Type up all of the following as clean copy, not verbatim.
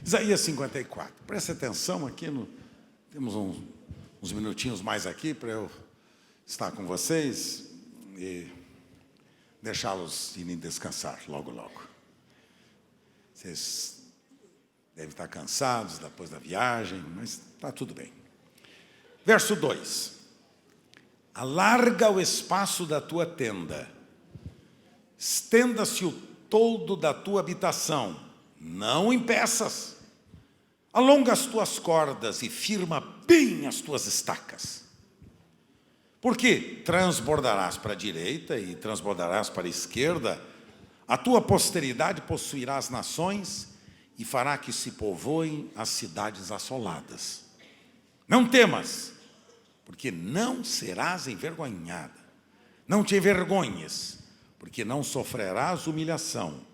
Isaías 54. Preste atenção aqui, temos uns minutinhos mais aqui para eu estar com vocês e deixá-los irem descansar logo, logo. Vocês devem estar cansados depois da viagem, mas está tudo bem. Verso 2. Alarga o espaço da tua tenda, estenda-se o toldo da tua habitação, não impeças. Alonga as tuas cordas e firma bem as tuas estacas. Porque transbordarás para a direita e transbordarás para a esquerda, a tua posteridade possuirá as nações e fará que se povoem as cidades assoladas. Não temas, porque não serás envergonhada. Não te envergonhes, porque não sofrerás humilhação,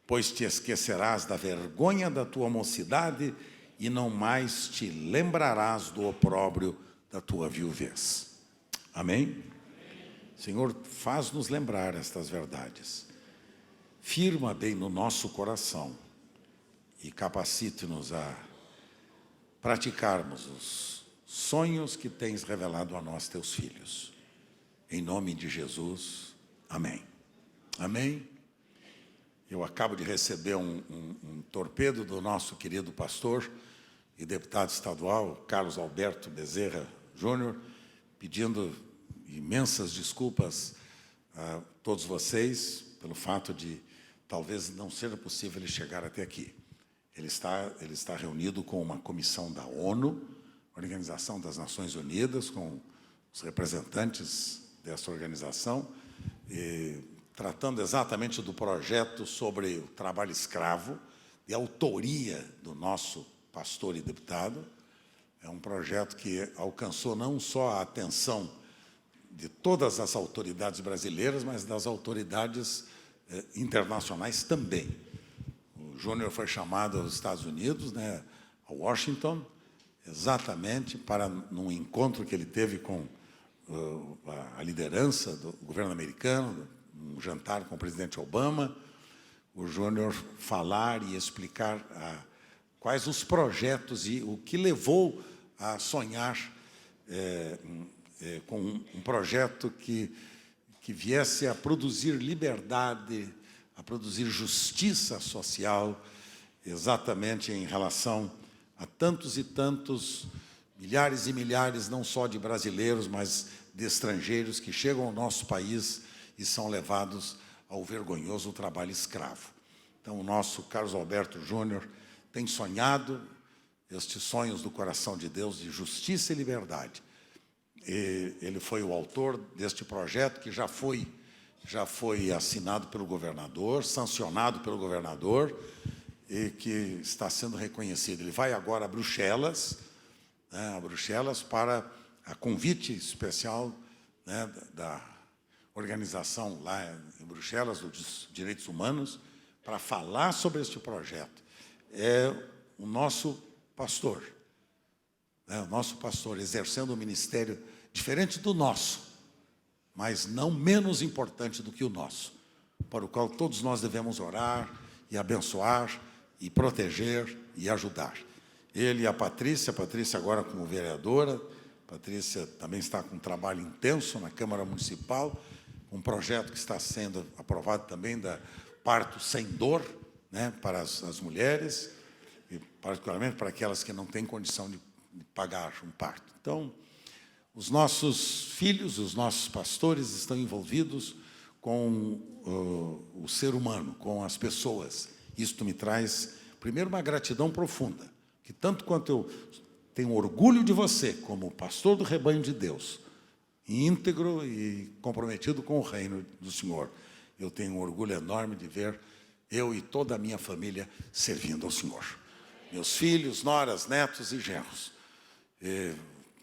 pois te esquecerás da vergonha da tua mocidade e não mais te lembrarás do opróbrio da tua viuvez. Amém? Senhor, faz-nos lembrar estas verdades. Firma bem no nosso coração e capacite-nos a praticarmos os sonhos que tens revelado a nós, teus filhos. Em nome de Jesus, amém. Amém? Eu acabo de receber um torpedo do nosso querido pastor e deputado estadual, Carlos Alberto Bezerra Júnior, pedindo imensas desculpas a todos vocês pelo fato de talvez não ser possível ele chegar até aqui. Ele está reunido com uma comissão da ONU, Organização das Nações Unidas, com os representantes dessa organização, tratando exatamente do projeto sobre o trabalho escravo, de autoria do nosso pastor e deputado. É um projeto que alcançou não só a atenção de todas as autoridades brasileiras, mas das autoridades internacionais também. O Júnior foi chamado aos Estados Unidos, a Washington, exatamente para, num encontro que ele teve com a liderança do governo americano, um jantar com o presidente Obama, o Júnior falar e explicar quais os projetos e o que levou a sonhar com um projeto que viesse a produzir liberdade, a produzir justiça social, exatamente em relação a tantos e tantos, milhares e milhares, não só de brasileiros, mas de estrangeiros que chegam ao nosso país e são levados ao vergonhoso trabalho escravo. Então, o nosso Carlos Alberto Júnior tem sonhado estes sonhos do coração de Deus de justiça e liberdade. Ele foi o autor deste projeto que já foi assinado pelo governador, sancionado pelo governador e que está sendo reconhecido. Ele vai agora a Bruxelas, para a convite especial da organização lá em Bruxelas, dos direitos humanos, para falar sobre este projeto. É o nosso pastor, exercendo um ministério diferente do nosso, mas não menos importante do que o nosso, para o qual todos nós devemos orar e abençoar e proteger e ajudar. Ele e a Patrícia agora como vereadora, Patrícia também está com um trabalho intenso na Câmara Municipal, um projeto que está sendo aprovado também da parto sem dor, para as mulheres, e particularmente para aquelas que não têm condição de pagar um parto. Então, os nossos filhos, os nossos pastores estão envolvidos com o ser humano, com as pessoas. Isto me traz, primeiro, uma gratidão profunda, que tanto quanto eu tenho orgulho de você, como pastor do rebanho de Deus, íntegro e comprometido com o reino do Senhor, eu tenho um orgulho enorme de ver eu e toda a minha família servindo ao Senhor. Meus filhos, noras, netos e genros.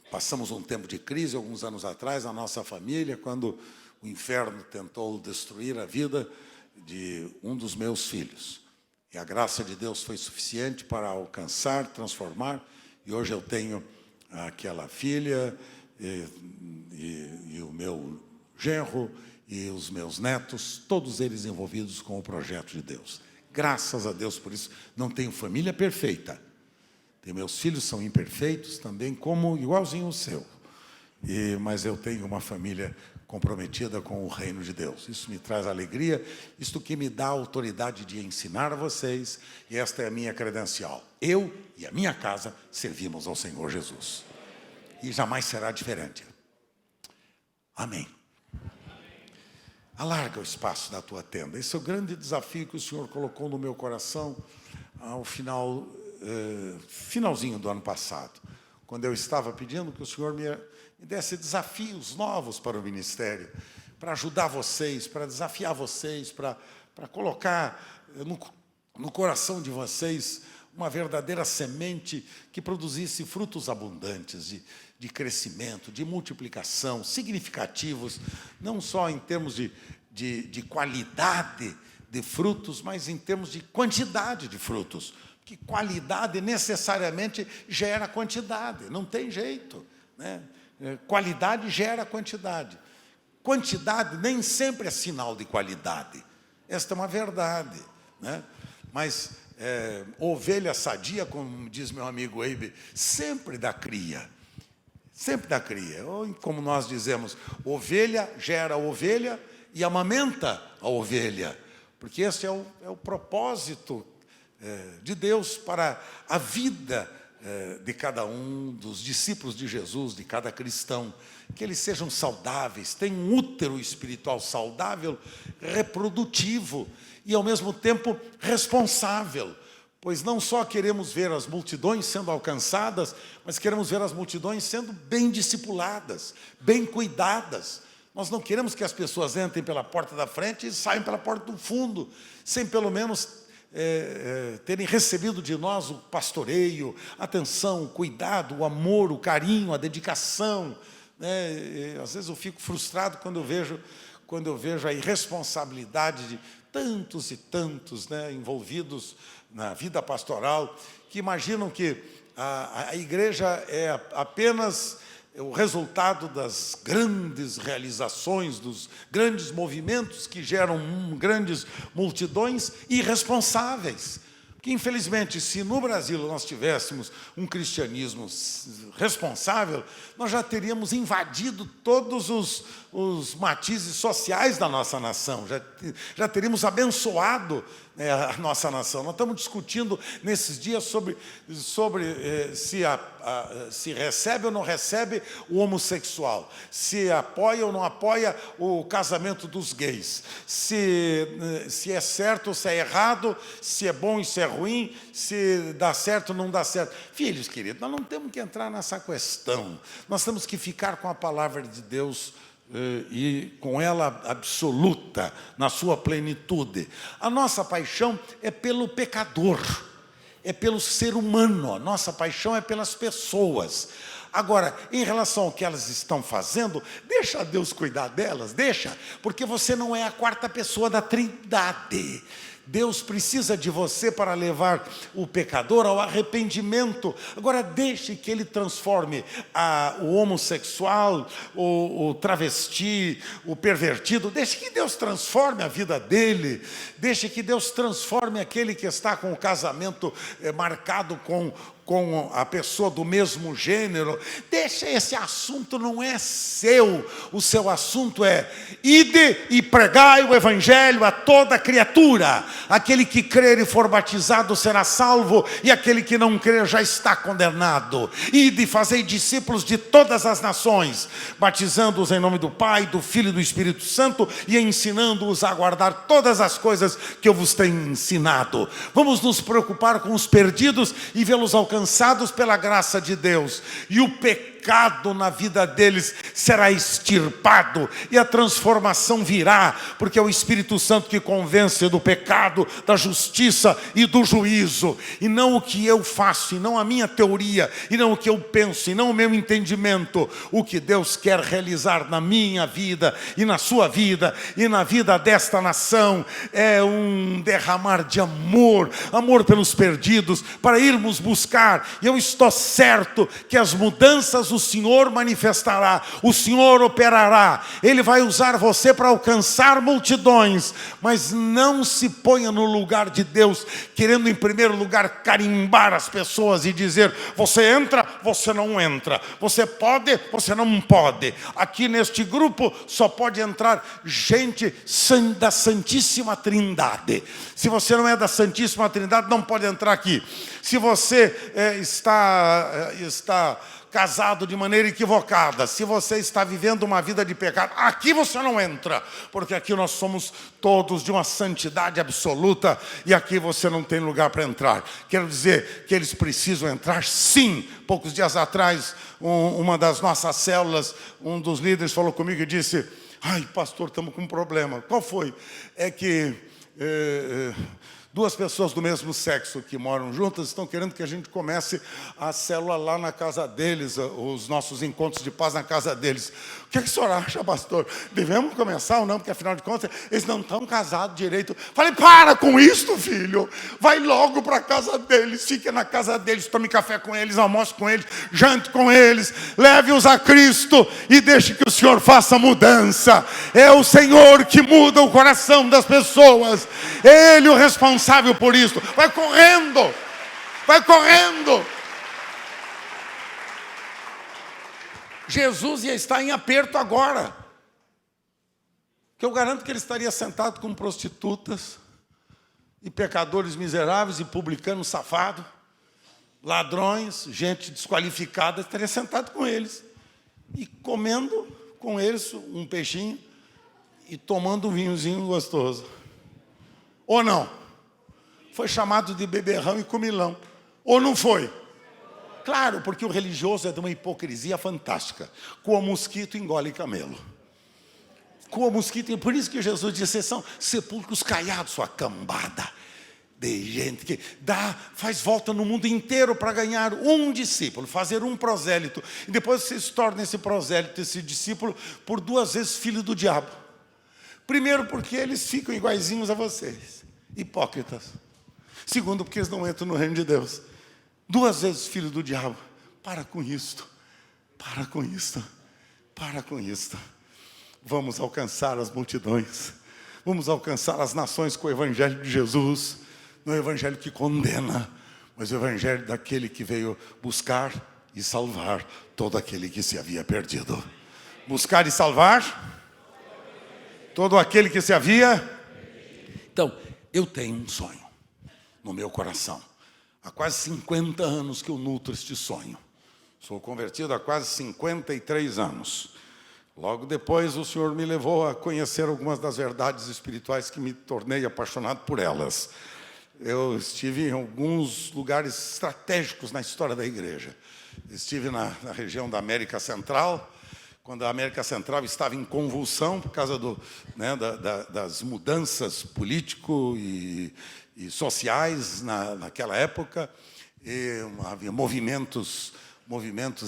Passamos um tempo de crise, alguns anos atrás, na nossa família, quando o inferno tentou destruir a vida de um dos meus filhos. E a graça de Deus foi suficiente para alcançar, transformar, e hoje eu tenho aquela filha e o meu genro e os meus netos, todos eles envolvidos com o projeto de Deus. Graças a Deus por isso. Não tenho família perfeita. Meus filhos são imperfeitos também, como igualzinho o seu. Mas eu tenho uma família comprometida com o reino de Deus. Isso me traz alegria, isto que me dá a autoridade de ensinar a vocês, e esta é a minha credencial. Eu e a minha casa servimos ao Senhor Jesus. E jamais será diferente. Amém. Alarga o espaço da tua tenda. Esse é o grande desafio que o Senhor colocou no meu coração ao finalzinho do ano passado, quando eu estava pedindo que o Senhor me desse desafios novos para o ministério, para ajudar vocês, para desafiar vocês, para colocar no coração de vocês uma verdadeira semente que produzisse frutos abundantes de crescimento, de multiplicação, significativos, não só em termos de qualidade de frutos, mas em termos de quantidade de frutos. Que qualidade necessariamente gera quantidade, não tem jeito, né? Qualidade gera quantidade. Quantidade nem sempre é sinal de qualidade. Esta é uma verdade, né? Mas ovelha sadia, como diz meu amigo Eibe, sempre dá cria. Sempre dá cria. Ou, como nós dizemos, ovelha gera ovelha e amamenta a ovelha. Porque esse é o propósito de Deus para a vida de cada um dos discípulos de Jesus, de cada cristão, que eles sejam saudáveis, tenham um útero espiritual saudável, reprodutivo e, ao mesmo tempo, responsável. Pois não só queremos ver as multidões sendo alcançadas, mas queremos ver as multidões sendo bem discipuladas, bem cuidadas. Nós não queremos que as pessoas entrem pela porta da frente e saiam pela porta do fundo, sem pelo menos terem recebido de nós o pastoreio, a atenção, o cuidado, o amor, o carinho, a dedicação, né? Às vezes eu fico frustrado quando eu vejo a irresponsabilidade de tantos e tantos, né, envolvidos na vida pastoral, que imaginam que a igreja é apenas o resultado das grandes realizações, dos grandes movimentos que geram grandes multidões irresponsáveis. Que, infelizmente, se no Brasil nós tivéssemos um cristianismo responsável, nós já teríamos invadido todos os matizes sociais da nossa nação, já teríamos abençoado a nossa nação. Nós estamos discutindo nesses dias sobre se recebe ou não recebe o homossexual, se apoia ou não apoia o casamento dos gays, se é certo ou se é errado, se é bom e se é ruim, se dá certo ou não dá certo. Filhos queridos, nós não temos que entrar nessa questão, nós temos que ficar com a palavra de Deus e com ela absoluta, na sua plenitude. A nossa paixão é pelo pecador, é pelo ser humano, a nossa paixão é pelas pessoas. Agora, em relação ao que elas estão fazendo, deixa Deus cuidar delas, deixa, porque você não é a quarta pessoa da Trindade. Deus precisa de você para levar o pecador ao arrependimento. Agora deixe que Ele transforme o homossexual, o travesti, o pervertido. Deixe que Deus transforme a vida dele. Deixe que Deus transforme aquele que está com o casamento marcado com a pessoa do mesmo gênero. Deixa, esse assunto não é seu. O seu assunto é: ide e pregai o evangelho a toda criatura. Aquele que crer e for batizado será salvo, e aquele que não crer já está condenado. Ide e fazei discípulos de todas as nações, batizando-os em nome do Pai, do Filho e do Espírito Santo, e ensinando-os a guardar todas as coisas que eu vos tenho ensinado. Vamos nos preocupar com os perdidos e vê-los alcançados pela graça de Deus. E o pecado na vida deles será extirpado, e a transformação virá, porque é o Espírito Santo que convence do pecado, da justiça e do juízo, e não o que eu faço, e não a minha teoria, e não o que eu penso, e não o meu entendimento. O que Deus quer realizar na minha vida, e na sua vida, e na vida desta nação, é um derramar de amor pelos perdidos, para irmos buscar. E eu estou certo que as mudanças o Senhor manifestará, o Senhor operará. Ele vai usar você para alcançar multidões, mas não se ponha no lugar de Deus, querendo em primeiro lugar carimbar as pessoas e dizer: você entra, você não entra, você pode, você não pode. Aqui neste grupo só pode entrar gente da Santíssima Trindade. Se você não é da Santíssima Trindade, não pode entrar aqui. Se você está casado de maneira equivocada, se você está vivendo uma vida de pecado, aqui você não entra, porque aqui nós somos todos de uma santidade absoluta e aqui você não tem lugar para entrar. Quero dizer que eles precisam entrar, sim. Poucos dias atrás, uma das nossas células, um dos líderes falou comigo e disse: ai, pastor, estamos com um problema. Qual foi? É que duas pessoas do mesmo sexo que moram juntas estão querendo que a gente comece a célula lá na casa deles, os nossos encontros de paz na casa deles. O que é que o senhor acha, pastor? Devemos começar ou não? Porque afinal de contas, eles não estão casados direito. Falei: para com isso, filho. Vai logo para a casa deles, fique na casa deles, tome café com eles, almoce com eles, jante com eles, leve-os a Cristo e deixe que o Senhor faça mudança. É o Senhor que muda o coração das pessoas. Ele é o responsável por isso. Vai correndo, vai correndo. Jesus ia estar em aperto agora, que eu garanto que ele estaria sentado com prostitutas e pecadores miseráveis e publicanos safados, ladrões, gente desqualificada. Estaria sentado com eles e comendo com eles um peixinho e tomando um vinhozinho gostoso. Ou não? Foi chamado de beberrão e comilão. Ou não foi? Claro, porque o religioso é de uma hipocrisia fantástica. Coa mosquito, engole camelo. Coa mosquito, e por isso que Jesus disse: vocês são sepulcros caiados, sua cambada de gente que faz volta no mundo inteiro para ganhar um discípulo, fazer um prosélito. E depois vocês tornam esse prosélito, esse discípulo, por duas vezes filho do diabo. Primeiro, porque eles ficam iguaizinhos a vocês, hipócritas. Segundo, porque eles não entram no reino de Deus. Duas vezes filho do diabo. Para com isto. Para com isto. Para com isto. Vamos alcançar as multidões. Vamos alcançar as nações com o evangelho de Jesus. Não é o evangelho que condena, mas o evangelho daquele que veio buscar e salvar todo aquele que se havia perdido. Buscar e salvar todo aquele que se havia. Então, eu tenho um sonho no meu coração. Há quase 50 anos que eu nutro este sonho. Sou convertido há quase 53 anos. Logo depois o Senhor me levou a conhecer algumas das verdades espirituais que me tornei apaixonado por elas. Eu estive em alguns lugares estratégicos na história da igreja. Estive na região da América Central, quando a América Central estava em convulsão por causa das mudanças políticas e sociais naquela época. E havia movimentos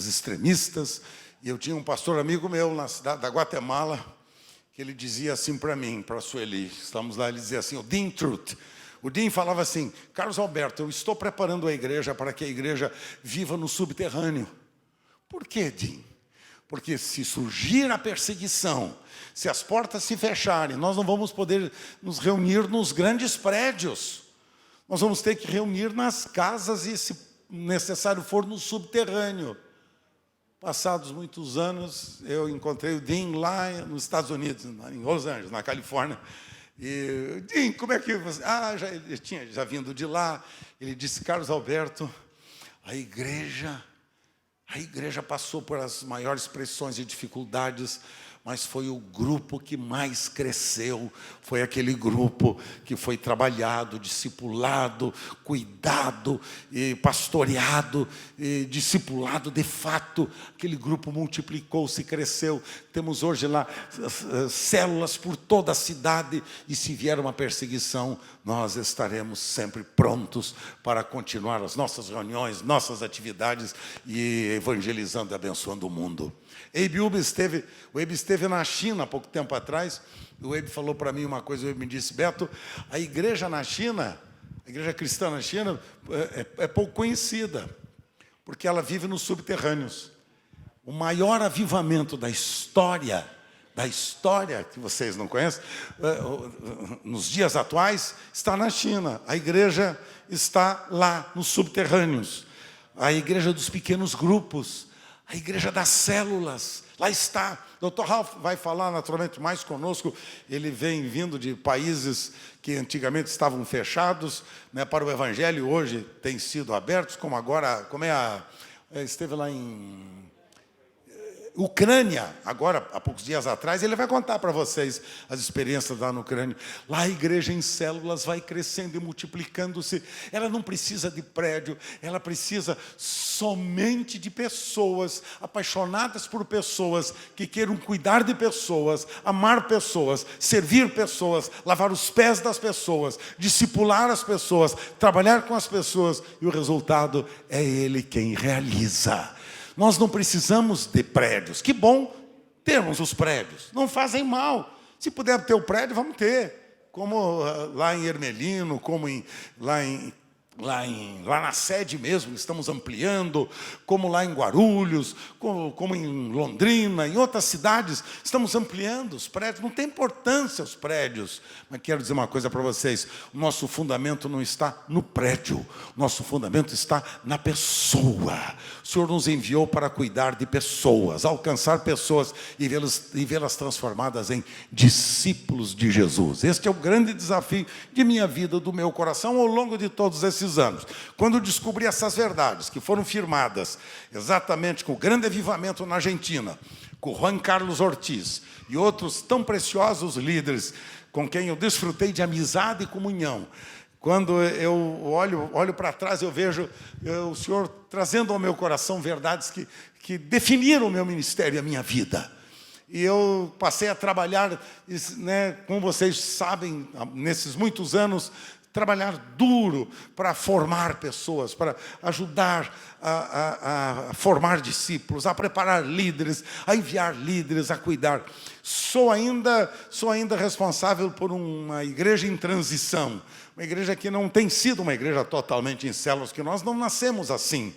extremistas. E eu tinha um pastor amigo meu na cidade da Guatemala, que ele dizia assim para mim, para a Sueli, estamos lá, ele dizia assim: o Dean Truth. O Dean falava assim: Carlos Alberto, eu estou preparando a igreja para que a igreja viva no subterrâneo. Por quê, Dean? Porque se surgir a perseguição, se as portas se fecharem, nós não vamos poder nos reunir nos grandes prédios. Nós vamos ter que reunir nas casas e, se necessário for, no subterrâneo. Passados muitos anos, eu encontrei o Dean lá nos Estados Unidos, em Los Angeles, na Califórnia. E, Dean, como é que você... ele tinha já vindo de lá. Ele disse: Carlos Alberto, a igreja passou por as maiores pressões e dificuldades, mas foi o grupo que mais cresceu, foi aquele grupo que foi trabalhado, discipulado, cuidado, e pastoreado, e discipulado de fato. Aquele grupo multiplicou-se, cresceu. Temos hoje lá células por toda a cidade, e se vier uma perseguição, nós estaremos sempre prontos para continuar as nossas reuniões, nossas atividades, e evangelizando e abençoando o mundo. O Abe esteve na China há pouco tempo atrás. O Abe falou para mim uma coisa. O Abe me disse: Beto, a igreja na China, a igreja cristã na China, é pouco conhecida, porque ela vive nos subterrâneos. o maior avivamento da história que vocês não conhecem, nos dias atuais, está na China. A igreja está lá nos subterrâneos. A igreja dos pequenos grupos, a igreja das células, lá está. Dr. Ralph vai falar naturalmente mais conosco. Ele vem vindo de países que antigamente estavam fechados, né, para o evangelho, hoje têm sido abertos, como agora, esteve lá em Ucrânia, agora, há poucos dias atrás, ele vai contar para vocês as experiências lá na Ucrânia. Lá a igreja em células vai crescendo e multiplicando-se. Ela não precisa de prédio, ela precisa somente de pessoas, apaixonadas por pessoas, que queiram cuidar de pessoas, amar pessoas, servir pessoas, lavar os pés das pessoas, discipular as pessoas, trabalhar com as pessoas, e o resultado é Ele quem realiza. Nós não precisamos de prédios. Que bom termos os prédios. Não fazem mal. Se puder ter o prédio, vamos ter. Como lá em Ermelino, como lá na sede mesmo, estamos ampliando, como lá em Guarulhos, como em Londrina, em outras cidades, estamos ampliando os prédios. Não tem importância os prédios, mas quero dizer uma coisa para vocês: o nosso fundamento não está no prédio, o nosso fundamento está na pessoa. O Senhor nos enviou para cuidar de pessoas, alcançar pessoas e vê-las transformadas em discípulos de Jesus. Este é o grande desafio de minha vida, do meu coração, ao longo de todos esses anos. Quando eu descobri essas verdades, que foram firmadas exatamente com o grande avivamento na Argentina, com Juan Carlos Ortiz e outros tão preciosos líderes com quem eu desfrutei de amizade e comunhão. Quando eu olho para trás, eu vejo o Senhor trazendo ao meu coração verdades que definiram o meu ministério e a minha vida. E eu passei a trabalhar, né, como vocês sabem, nesses muitos anos, trabalhar duro para formar pessoas, para ajudar a formar discípulos, a preparar líderes, a enviar líderes, a cuidar. Sou ainda responsável por uma igreja em transição, uma igreja que não tem sido uma igreja totalmente em células, que nós não nascemos assim,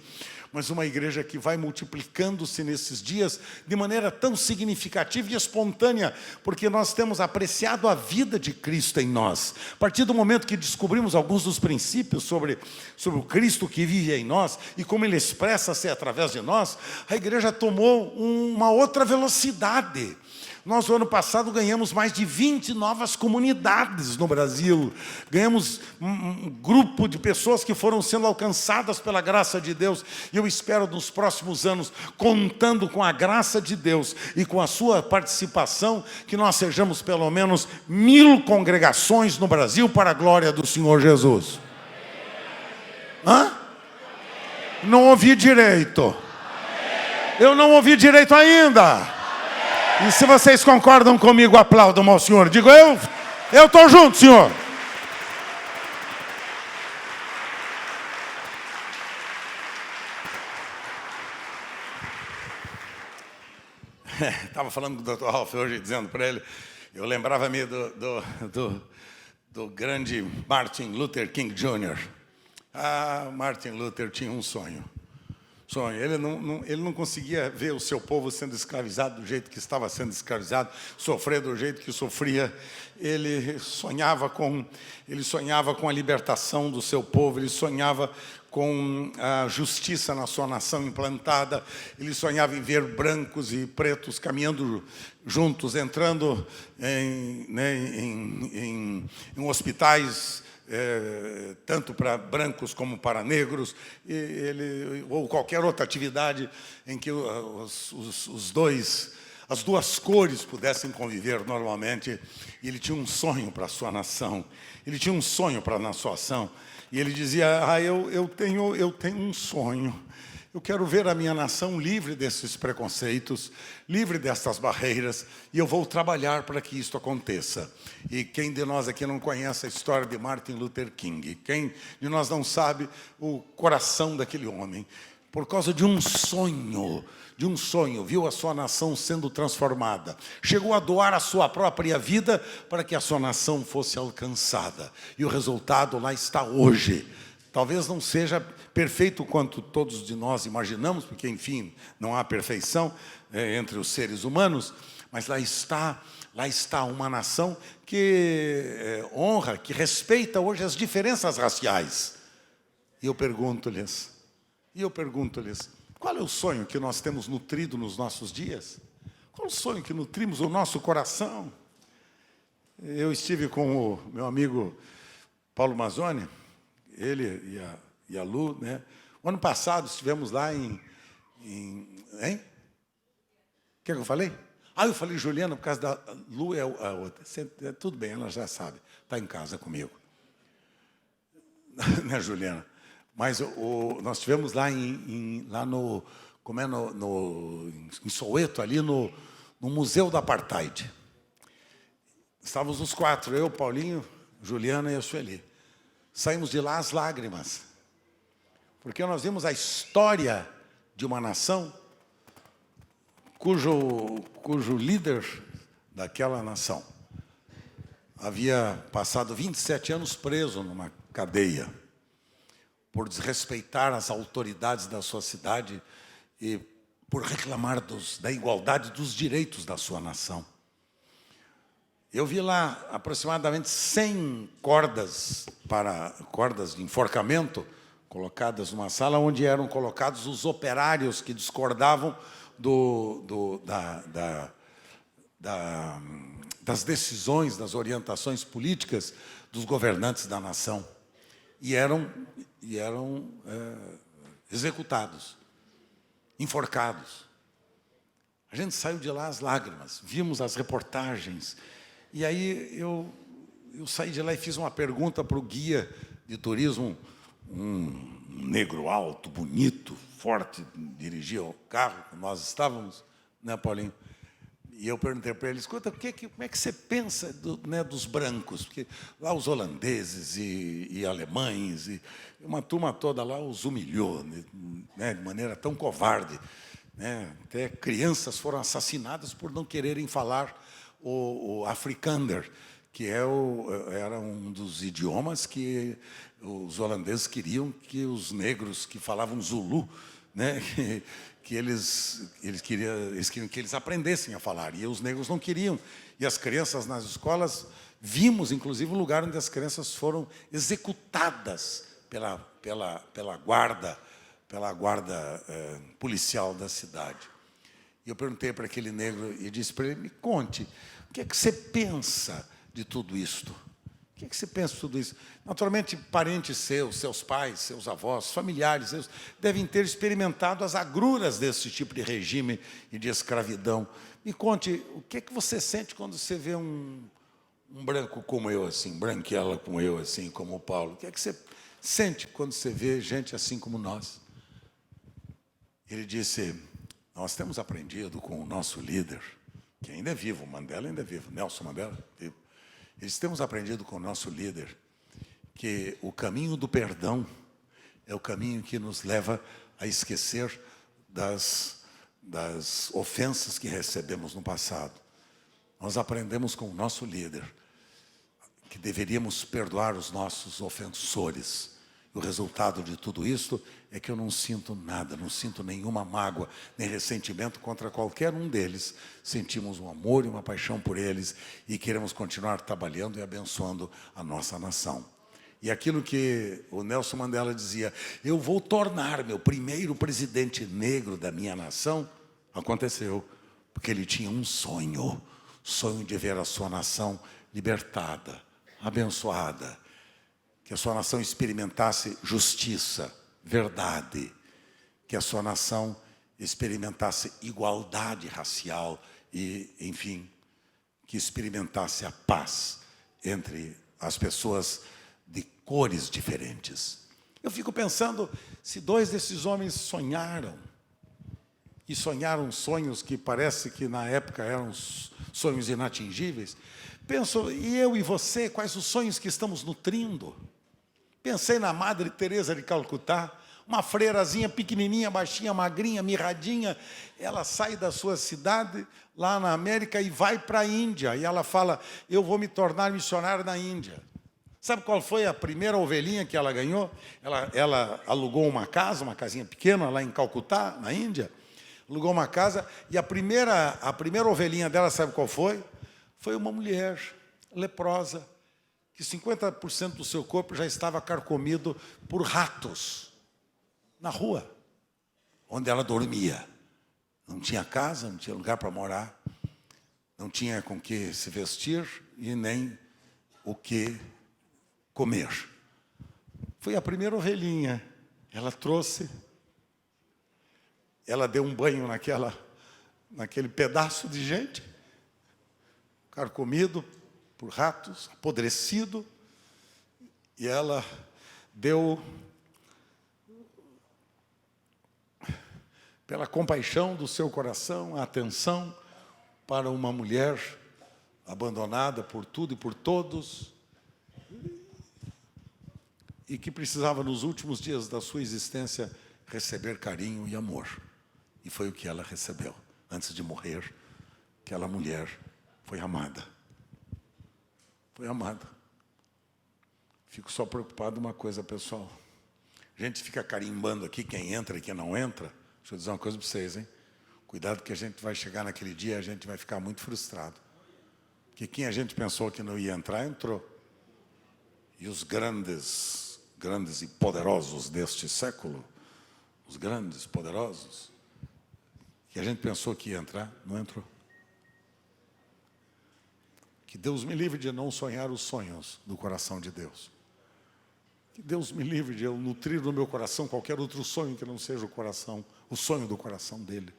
mas uma igreja que vai multiplicando-se nesses dias de maneira tão significativa e espontânea, porque nós temos apreciado a vida de Cristo em nós. A partir do momento que descobrimos alguns dos princípios sobre o Cristo que vive em nós e como Ele expressa-se através de nós, a igreja tomou uma outra velocidade. Nós, no ano passado, ganhamos mais de 20 novas comunidades no Brasil. Ganhamos um grupo de pessoas que foram sendo alcançadas pela graça de Deus. E eu espero, nos próximos anos, contando com a graça de Deus e com a sua participação, que nós sejamos pelo menos 1000 congregações no Brasil para a glória do Senhor Jesus. Hã? Não ouvi direito. Eu não ouvi direito ainda. E se vocês concordam comigo, aplaudam ao Senhor. Digo, eu estou junto, Senhor. Estava falando com o Dr. Ralph hoje, dizendo para ele, eu lembrava-me do grande Martin Luther King Jr. Martin Luther tinha um sonho. Ele não conseguia ver o seu povo sendo escravizado do jeito que estava sendo escravizado, sofrer do jeito que sofria. Ele sonhava com a libertação do seu povo, ele sonhava com a justiça na sua nação implantada, ele sonhava em ver brancos e pretos caminhando juntos, entrando em hospitais, tanto para brancos como para negros, ou qualquer outra atividade em que as duas cores pudessem conviver normalmente. E ele tinha um sonho para a sua nação, ele tinha um sonho para a nação, e ele dizia, eu tenho um sonho. Eu quero ver a minha nação livre desses preconceitos, livre dessas barreiras, e eu vou trabalhar para que isso aconteça. E quem de nós aqui não conhece a história de Martin Luther King? Quem de nós não sabe o coração daquele homem? Por causa de um sonho, viu a sua nação sendo transformada. Chegou a doar a sua própria vida para que a sua nação fosse alcançada. E o resultado lá está hoje. Talvez não seja perfeito quanto todos de nós imaginamos, porque, enfim, não há perfeição entre os seres humanos, mas lá está uma nação que honra, que respeita hoje as diferenças raciais. E eu pergunto-lhes, qual é o sonho que nós temos nutrido nos nossos dias? Qual é o sonho que nutrimos o nosso coração? Eu estive com o meu amigo Paulo Mazzoni, ele e a Lu, né? O ano passado estivemos lá hein? O que eu falei? Eu falei Juliana, por causa da Lu é a outra. Tudo bem, ela já sabe, está em casa comigo. Né, Juliana? Mas nós estivemos lá em Soweto, ali no Museu da Apartheid. Estávamos os quatro, eu, Paulinho, Juliana e a Sueli. Saímos de lá às lágrimas, porque nós vimos a história de uma nação cujo líder daquela nação havia passado 27 anos preso numa cadeia por desrespeitar as autoridades da sua cidade e por reclamar da igualdade dos direitos da sua nação. Eu vi lá aproximadamente 100 cordas de enforcamento colocadas numa sala onde eram colocados os operários que discordavam das decisões, das orientações políticas dos governantes da nação. E eram executados, enforcados. A gente saiu de lá às lágrimas, vimos as reportagens. E aí eu saí de lá e fiz uma pergunta para o guia de turismo, um negro alto, bonito, forte, dirigia o carro, nós estávamos, né, Paulinho? E eu perguntei para ele, escuta, como é que você pensa dos brancos? Porque lá os holandeses e alemães, e uma turma toda lá os humilhou, né, de maneira tão covarde. Né? Até crianças foram assassinadas por não quererem falar o Afrikaner, que era um dos idiomas que os holandeses queriam que os negros que falavam Zulu, né, que eles queriam que eles aprendessem a falar, e os negros não queriam. E as crianças nas escolas, vimos, inclusive, um lugar onde as crianças foram executadas pela guarda policial da cidade. E eu perguntei para aquele negro e disse para ele, me conte, o que é que você pensa de tudo isto? O que é que você pensa de tudo isso? Naturalmente, parentes seus pais, seus avós, familiares seus, devem ter experimentado as agruras desse tipo de regime e de escravidão. Me conte, o que é que você sente quando você vê um branco como eu, assim, branquela como eu, assim, como o Paulo? O que é que você sente quando você vê gente assim como nós? Ele disse, nós temos aprendido com o nosso líder, que ainda é vivo, Mandela ainda é vivo, Nelson Mandela, vivo. Eles temos aprendido com o nosso líder que o caminho do perdão é o caminho que nos leva a esquecer das ofensas que recebemos no passado. Nós aprendemos com o nosso líder que deveríamos perdoar os nossos ofensores. O resultado de tudo isto é que eu não sinto nada, não sinto nenhuma mágoa, nem ressentimento contra qualquer um deles. Sentimos um amor e uma paixão por eles e queremos continuar trabalhando e abençoando a nossa nação. E aquilo que o Nelson Mandela dizia, eu vou tornar meu primeiro presidente negro da minha nação, aconteceu, porque ele tinha um sonho de ver a sua nação libertada, abençoada, que a sua nação experimentasse justiça, verdade, que a sua nação experimentasse igualdade racial e, enfim, que experimentasse a paz entre as pessoas de cores diferentes. Eu fico pensando, se dois desses homens sonharam sonhos que parece que na época eram sonhos inatingíveis, penso, e eu e você, quais os sonhos que estamos nutrindo? Pensei na Madre Teresa de Calcutá, uma freirazinha pequenininha, baixinha, magrinha, mirradinha. Ela sai da sua cidade, lá na América, e vai para a Índia. E ela fala, eu vou me tornar missionária na Índia. Sabe qual foi a primeira ovelhinha que ela ganhou? Ela alugou uma casa, uma casinha pequena, lá em Calcutá, na Índia. Alugou uma casa e a primeira ovelhinha dela, sabe qual foi? Foi uma mulher leprosa, que 50% do seu corpo já estava carcomido por ratos, na rua, onde ela dormia. Não tinha casa, não tinha lugar para morar, não tinha com que se vestir e nem o que comer. Foi a primeira ovelhinha. Ela trouxe, ela deu um banho naquele pedaço de gente, carcomido por ratos, apodrecido, e ela deu, pela compaixão do seu coração, a atenção para uma mulher abandonada por tudo e por todos, e que precisava, nos últimos dias da sua existência, receber carinho e amor. E foi o que ela recebeu. Antes de morrer, aquela mulher foi amada. Foi amada. Fico só preocupado uma coisa, pessoal. A gente fica carimbando aqui quem entra e quem não entra. Deixa eu dizer uma coisa para vocês, hein? Cuidado que a gente vai chegar naquele dia e a gente vai ficar muito frustrado. Porque quem a gente pensou que não ia entrar, entrou. E os grandes e poderosos deste século, os grandes, poderosos, que a gente pensou que ia entrar, não entrou. Que Deus me livre de não sonhar os sonhos do coração de Deus. Que Deus me livre de eu nutrir no meu coração qualquer outro sonho que não seja o sonho do coração dele.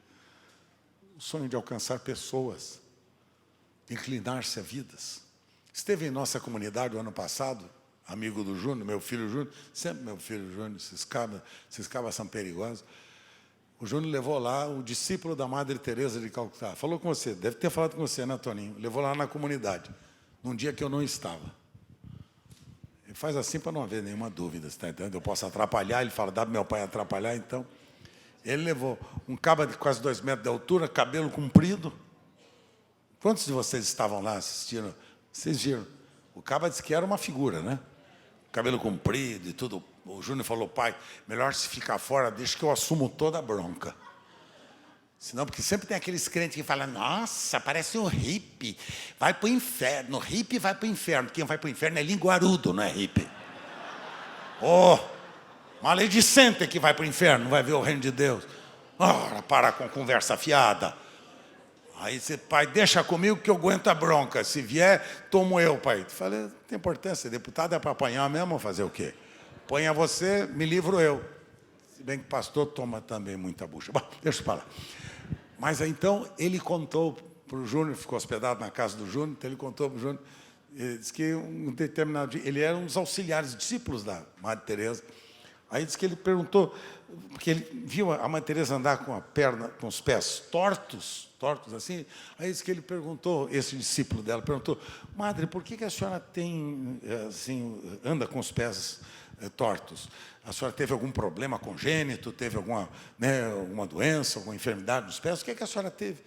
O sonho de alcançar pessoas, de inclinar-se a vidas. Esteve em nossa comunidade o ano passado, amigo do Júnior, meu filho Júnior, sempre meu filho Júnior, Ciscava São Perigosa. O Júnior levou lá o discípulo da Madre Teresa de Calcutá. Falou com você, deve ter falado com você, né, Toninho? Levou lá na comunidade, num dia que eu não estava. Ele faz assim para não haver nenhuma dúvida, você está entendendo? Eu posso atrapalhar, ele fala, dá para meu pai atrapalhar, então. Ele levou um caba de quase 2 metros de altura, cabelo comprido. Quantos de vocês estavam lá assistindo? Vocês viram? O caba disse que era uma figura, né? Cabelo comprido e tudo. O Júnior falou, pai, melhor se ficar fora, deixa que eu assumo toda a bronca. Senão, porque sempre tem aqueles crentes que falam, nossa, parece um hippie, vai para o inferno, hippie vai para o inferno. Quem vai para o inferno é linguarudo, não é hippie. Oh, maledicente que vai para o inferno, não vai ver o reino de Deus. Ora, para com conversa fiada. Aí você, pai, deixa comigo que eu aguento a bronca. Se vier, tomo eu, pai. Falei, não tem importância, deputado é para apanhar mesmo, fazer o quê? Apanha você, me livro eu. Se bem que pastor toma também muita bucha. Bom, deixa eu falar. Mas então ele contou para o Júnior, ficou hospedado na casa do Júnior, então ele contou para o Júnior, ele disse que um determinado dia, ele era um dos auxiliares, discípulos da Madre Teresa. Aí disse que ele perguntou, porque ele viu a Madre Teresa andar com a perna, com os pés tortos assim. Aí disse que ele perguntou, esse discípulo dela perguntou, Madre, por que a senhora tem, assim, anda com os pés tortos? A senhora teve algum problema congênito, teve alguma doença, alguma enfermidade nos pés? O que a senhora teve?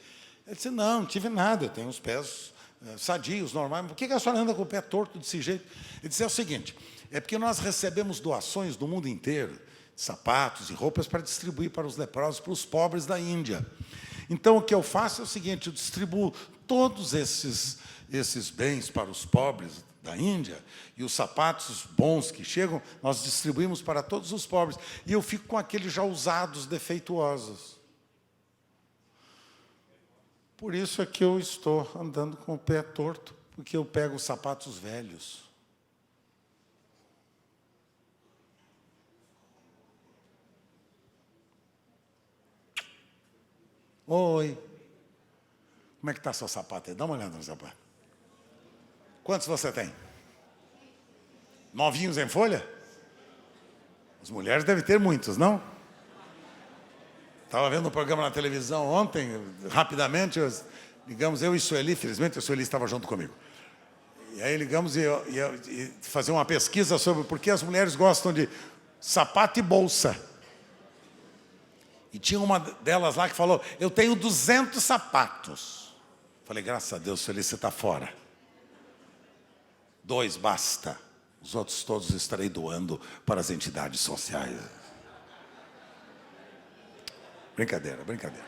Ele disse, não tive nada, eu tenho os pés sadios, normais. Por que a senhora anda com o pé torto desse jeito? Ele disse, é o seguinte, é porque nós recebemos doações do mundo inteiro, de sapatos e roupas para distribuir para os leprosos, para os pobres da Índia. Então, o que eu faço é o seguinte, eu distribuo todos esses bens para os pobres da Índia, e os sapatos bons que chegam, nós distribuímos para todos os pobres. E eu fico com aqueles já usados, defeituosos. Por isso é que eu estou andando com o pé torto, porque eu pego os sapatos velhos. Oi. Como é que está seu sapato aí? Dá uma olhada no sapato. Quantos você tem? Novinhos em folha? As mulheres devem ter muitos, não? Estava vendo um programa na televisão ontem, rapidamente, ligamos eu e Sueli, felizmente a Sueli estava junto comigo. E aí ligamos e fazer uma pesquisa sobre por que as mulheres gostam de sapato e bolsa. E tinha uma delas lá que falou, eu tenho 200 sapatos. Falei, graças a Deus, Sueli, você está fora. 2 basta. Os outros todos estarei doando para as entidades sociais. Brincadeira, brincadeira.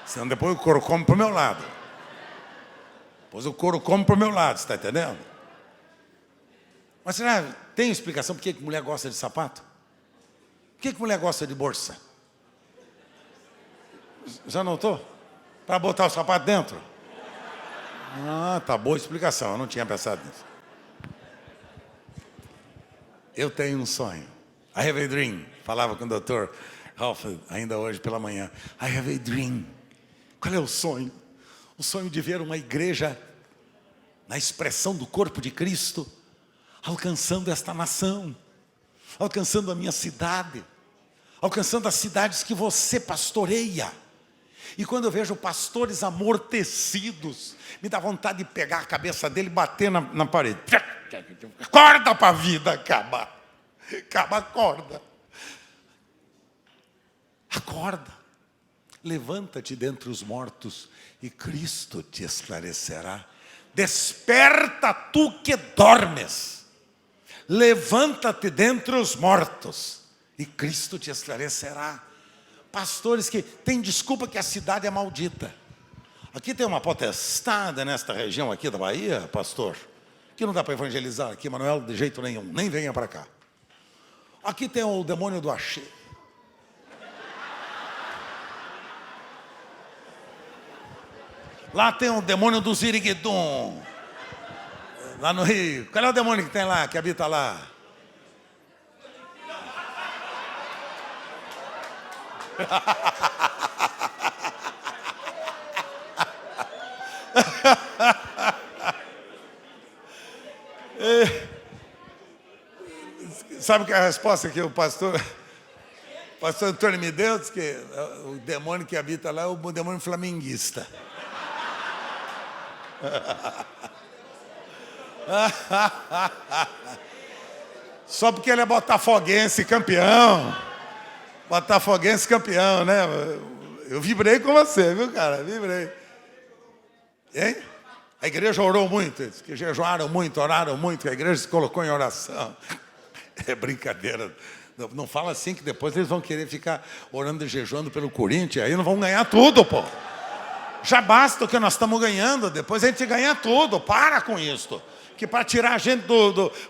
Senão depois o couro come para o meu lado. Depois o couro come para o meu lado, você está entendendo? Mas será que tem explicação por que mulher gosta de sapato? Por que mulher gosta de bolsa? Já notou? Para botar o sapato dentro? Ah, tá boa explicação, eu não tinha pensado nisso. Eu tenho um sonho. I have a dream. Falava com o Dr. Ralph ainda hoje pela manhã. I have a dream. Qual é o sonho? O sonho de ver uma igreja na expressão do corpo de Cristo, alcançando esta nação, alcançando a minha cidade, alcançando as cidades que você pastoreia. E quando eu vejo pastores amortecidos, me dá vontade de pegar a cabeça dele e bater na parede. Acorda para a vida acabar. Acorda. Acorda. Levanta-te dentre os mortos e Cristo te esclarecerá. Desperta tu que dormes. Levanta-te dentre os mortos e Cristo te esclarecerá. Pastores que têm desculpa que a cidade é maldita. Aqui tem uma potestade nesta região aqui da Bahia, pastor, que não dá para evangelizar aqui, Manuel, de jeito nenhum, nem venha para cá. Aqui tem o demônio do axé. Lá tem o demônio do ziriguidum. Lá no Rio. Qual é o demônio que tem lá, que habita lá? Sabe que a resposta que o pastor Antônio me deu? Diz que o demônio que habita lá é o demônio flamenguista. Só porque ele é botafoguense campeão. Botafoguense campeão, né? Eu vibrei com você, viu, cara? Vibrei. Hein? A igreja orou muito, eles que jejuaram muito, oraram muito, a igreja se colocou em oração. É brincadeira. Não fala assim que depois eles vão querer ficar orando e jejuando pelo Corinthians, aí não vão ganhar tudo, pô. Já basta o que nós estamos ganhando, depois a gente ganha tudo. Para com isso. Que para tirar a gente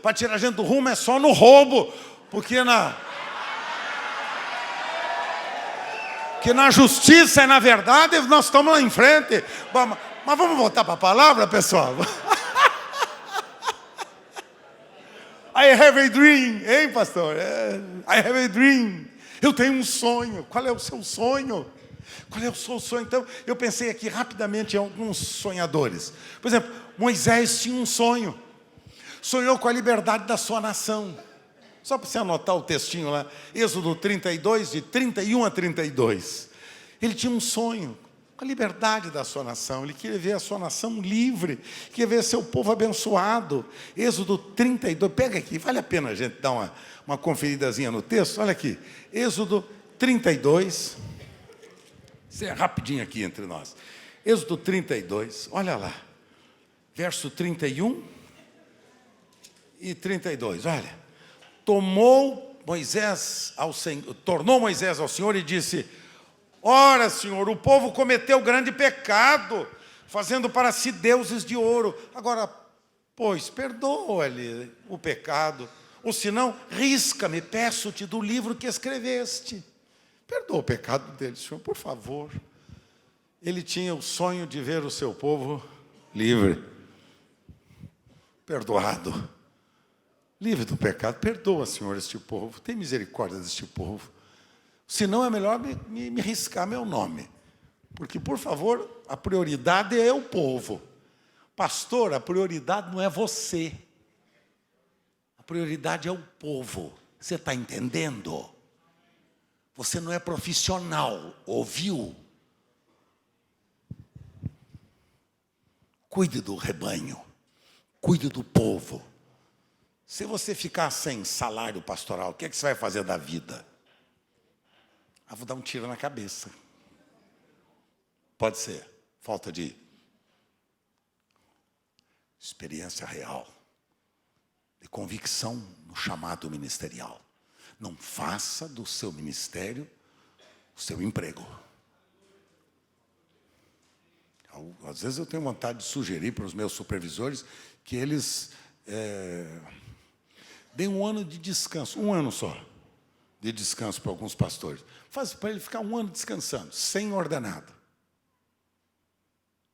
para tirar a gente do rumo é só no roubo, porque na justiça e na verdade nós estamos lá em frente. Mas vamos voltar para a palavra, pessoal. I have a dream, hein, pastor? I have a dream. Eu tenho um sonho. Qual é o seu sonho? Qual é o seu sonho? Então, eu pensei aqui rapidamente em alguns sonhadores. Por exemplo, Moisés tinha um sonho. Sonhou com a liberdade da sua nação. Só para você anotar o textinho lá. Êxodo 32, de 31 a 32. Ele tinha um sonho com a liberdade da sua nação. Ele queria ver a sua nação livre. Queria ver seu povo abençoado. Êxodo 32. Pega aqui, vale a pena a gente dar uma conferidazinha no texto. Olha aqui. Êxodo 32. Isso é rapidinho aqui entre nós. Êxodo 32, olha lá. Verso 31 e 32, olha. Tornou Moisés ao Senhor e disse: ora, Senhor, o povo cometeu grande pecado, fazendo para si deuses de ouro. Agora, pois, perdoa-lhe o pecado, ou senão, risca-me, peço-te do livro que escreveste. Perdoa o pecado dele, Senhor, por favor. Ele tinha o sonho de ver o seu povo livre, perdoado, livre do pecado. Perdoa, Senhor, este povo. Tem misericórdia deste povo. Senão é melhor me riscar meu nome. Porque, por favor, a prioridade é o povo. Pastor, a prioridade não é você. A prioridade é o povo. Você está entendendo? Você não é profissional, ouviu? Cuide do rebanho, cuide do povo. Se você ficar sem salário pastoral, o que é que você vai fazer da vida? Vou dar um tiro na cabeça. Pode ser, falta de experiência real. de convicção no chamado ministerial. Não faça do seu ministério o seu emprego. Às vezes eu tenho vontade de sugerir para os meus supervisores que eles deem um ano de descanso, um ano só, de descanso para alguns pastores. Faz para ele ficar um ano descansando, sem ordenado.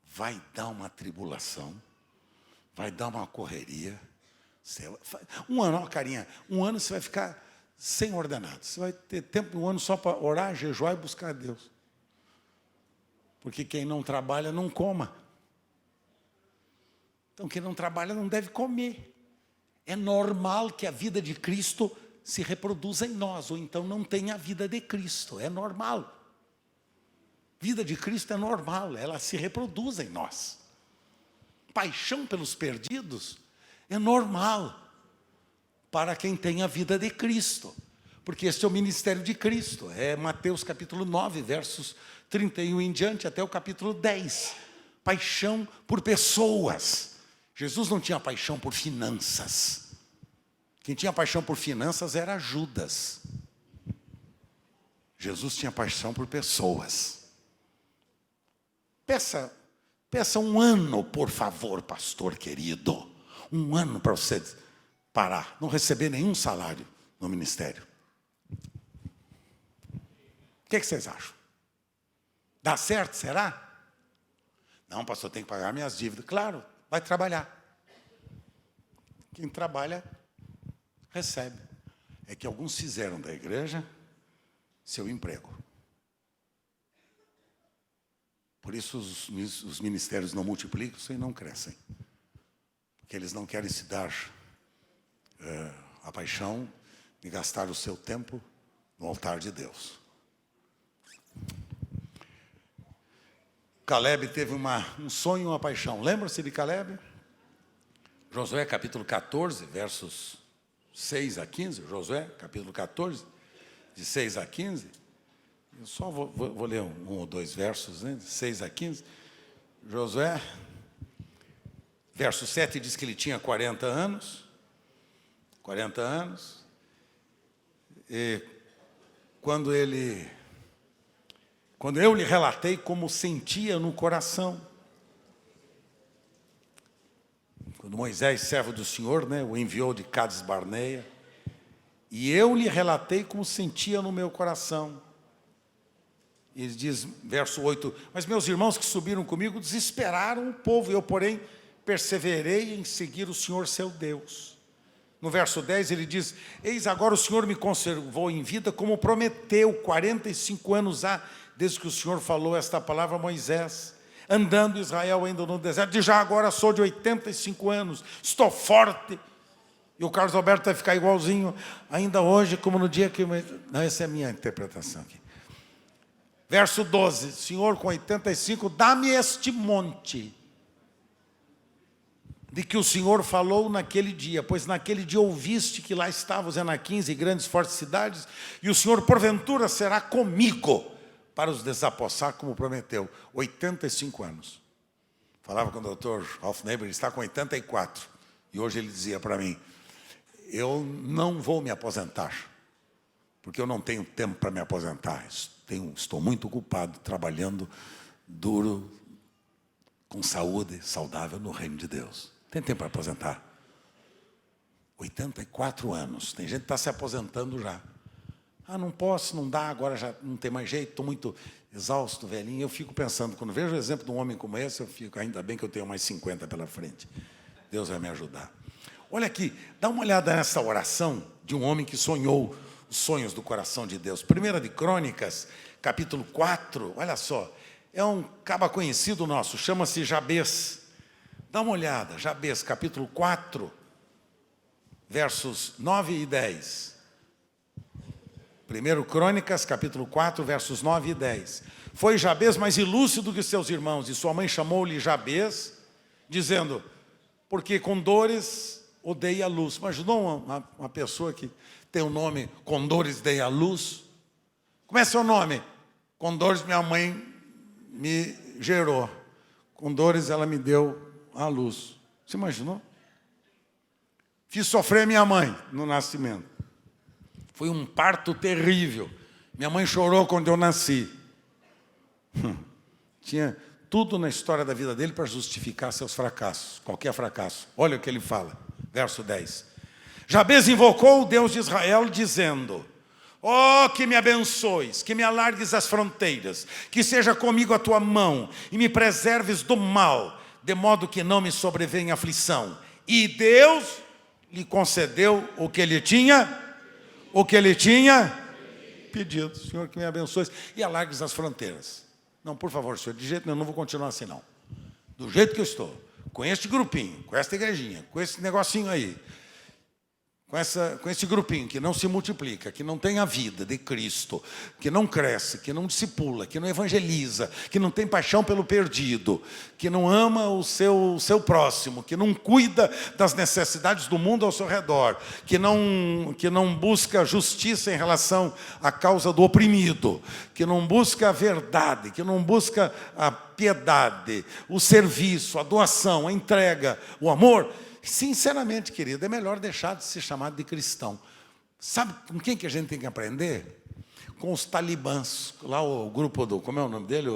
Vai dar uma tribulação, vai dar uma correria. Um ano, ó, carinha, um ano você vai ficar sem ordenado. Você vai ter tempo, um ano só para orar, jejuar e buscar a Deus. Porque quem não trabalha não coma. Então quem não trabalha não deve comer. É normal que a vida de Cristo se reproduza em nós, ou então não tenha a vida de Cristo. É normal. Vida de Cristo é normal, ela se reproduz em nós. Paixão pelos perdidos é normal para quem tem a vida de Cristo. Porque este é o ministério de Cristo. É Mateus capítulo 9, versos 31 em diante, até o capítulo 10. Paixão por pessoas. Jesus não tinha paixão por finanças. Quem tinha paixão por finanças era Judas. Jesus tinha paixão por pessoas. Peça um ano, por favor, pastor querido. Um ano para você parar, não receber nenhum salário no ministério. O que vocês acham? Dá certo, será? Não, pastor, tem que pagar minhas dívidas. Claro, vai trabalhar. Quem trabalha, recebe. É que alguns fizeram da igreja seu emprego. Por isso os ministérios não multiplicam e não crescem. Porque eles não querem se dar a paixão de gastar o seu tempo no altar de Deus. Caleb teve um sonho e uma paixão. Lembra-se de Caleb? Josué capítulo 14, versos 6 a 15. Josué capítulo 14, de 6 a 15. Eu só vou ler um ou dois versos, né, de 6 a 15. Josué, verso 7 diz que ele tinha 40 anos. 40 anos. E quando eu lhe relatei como sentia no coração. Quando Moisés, servo do Senhor, né, o enviou de Cades Barneia. E eu lhe relatei como sentia no meu coração. E ele diz, verso 8, mas meus irmãos que subiram comigo desesperaram o povo, eu, porém, perseverei em seguir o Senhor seu Deus. No verso 10 ele diz, eis agora o Senhor me conservou em vida como prometeu, 45 anos há, desde que o Senhor falou esta palavra a Moisés, andando Israel ainda no deserto, e já agora sou de 85 anos, estou forte. E o Carlos Alberto vai ficar igualzinho, ainda hoje, como no dia que... Não, essa é a minha interpretação aqui. Verso 12, Senhor, com 85, dá-me este monte, de que o Senhor falou naquele dia, pois naquele dia ouviste que lá estavam os Anaquins e grandes fortes cidades, e o Senhor, porventura, será comigo, para os desapossar, como prometeu. 85 anos. Falava com o doutor Ralph Neighbor, ele está com 84, e hoje ele dizia para mim, eu não vou me aposentar, porque eu não tenho tempo para me aposentar. Estou muito ocupado, trabalhando duro, com saúde, saudável no reino de Deus. Tem tempo para aposentar? 84 anos. Tem gente que está se aposentando já. Ah, não posso, não dá, agora já não tem mais jeito, estou muito exausto, velhinho. Eu fico pensando, quando vejo o exemplo de um homem como esse, eu fico, ainda bem que eu tenho mais 50 pela frente. Deus vai me ajudar. Olha aqui, dá uma olhada nessa oração de um homem que sonhou os sonhos do coração de Deus. 1 de Crônicas, capítulo 4, olha só, é um caba conhecido nosso, chama-se Jabez. Dá uma olhada, Jabez, capítulo 4, versos 9 e 10. 1 Crônicas, capítulo 4, versos 9 e 10. Foi Jabez mais ilúcido que seus irmãos, e sua mãe chamou-lhe Jabez, dizendo, porque com dores odeia a luz. Imaginou uma pessoa que tem o nome com dores odeia a luz? Como é seu nome? Com dores minha mãe me gerou. Com dores ela me deu a luz. Você imaginou? Fiz sofrer minha mãe no nascimento. Foi um parto terrível. Minha mãe chorou quando eu nasci. Tinha tudo na história da vida dele para justificar seus fracassos, qualquer fracasso. Olha o que ele fala, verso 10. Jabez invocou o Deus de Israel, dizendo: ó, que me abençoes, que me alargues as fronteiras, que seja comigo a tua mão e me preserves do mal, de modo que não me sobrevenha aflição. E Deus lhe concedeu o que ele tinha pedido. Senhor, que me abençoe e alargues as fronteiras. Não, por favor, senhor, de jeito nenhum, não vou continuar assim, não. Do jeito que eu estou, com este grupinho, com esta igrejinha, com esse negocinho aí, com esse grupinho que não se multiplica, que não tem a vida de Cristo, que não cresce, que não discipula, que não evangeliza, que não tem paixão pelo perdido, que não ama o seu próximo, que não cuida das necessidades do mundo ao seu redor, que não busca justiça em relação à causa do oprimido, que não busca a verdade, que não busca a piedade, o serviço, a doação, a entrega, o amor. Sinceramente, querido, é melhor deixar de ser chamado de cristão. Sabe com quem que a gente tem que aprender? Com os talibãs. Lá o grupo do... Como é o nome dele?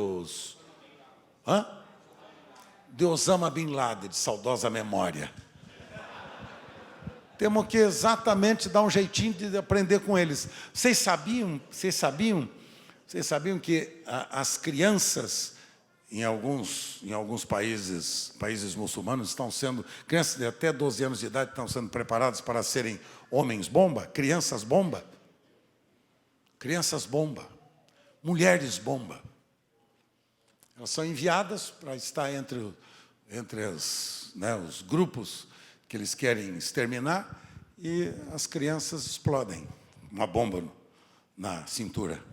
De Osama Bin Laden, de saudosa memória. Temos que exatamente dar um jeitinho de aprender com eles. Vocês sabiam que as crianças... Em alguns países muçulmanos, crianças de até 12 anos de idade estão sendo preparadas para serem homens-bomba, crianças-bomba, mulheres-bomba. Elas são enviadas para estar entre os grupos que eles querem exterminar e as crianças explodem uma bomba na cintura.